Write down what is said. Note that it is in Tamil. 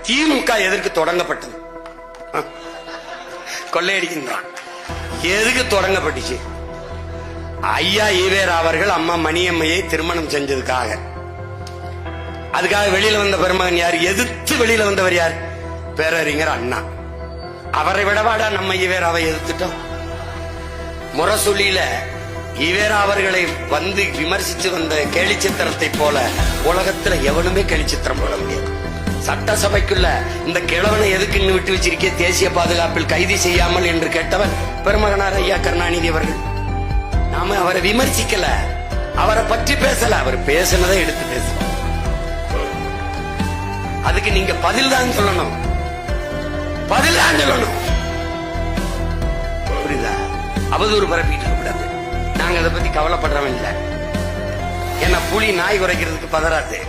திமுக எதற்கு தொடங்கப்பட்டது? கொள்ளையடிக்கின்றான். எதுக்கு தொடங்கப்பட்டுச்சு? ஐயா ஈவேரா அவர்கள் அம்மா மணியம்மையை திருமணம் செஞ்சதுக்காக. அதுக்காக வெளியில வந்த பெருமகன் யார்? எதிர்த்து வெளியில வந்தவர் யார்? பேரறிஞர் அண்ணா. அவரை விடவாடா நம்ம ஈவேராவை எதிர்த்துட்டோம். முரசொலியில ஈவேரா அவர்களை வந்து விமர்சித்து வந்த கேலிச்சித்திரத்தை போல உலகத்துல எவனுமே கேலிச்சித்திரம் போட முடியாது. சட்டசபைக்குள்ள இந்த கிழவனை எதுக்கு விட்டு வச்சிருக்கே, தேசிய பாதுகாப்பில் கைது செய்யாமல் என்று கேட்டவர் பெருமகனார் ஐயா கருணாநிதி அவர்கள். நாம அவரை விமர்சிக்கல, அவரை பற்றி பேசல, அவர் பேசினதை எடுத்து பேசல. அதுக்கு நீங்க பதில் தான் சொல்லணும், பதில் தான் சொல்லணும். புரியுதா? அவதூறு பரப்பிட்டு இருக்க கூடாது. நாங்க அதை பத்தி கவலைப்படுறவன் இல்லை. ஏன்னா புலி நாய் குறைக்கிறதுக்கு பதறாது.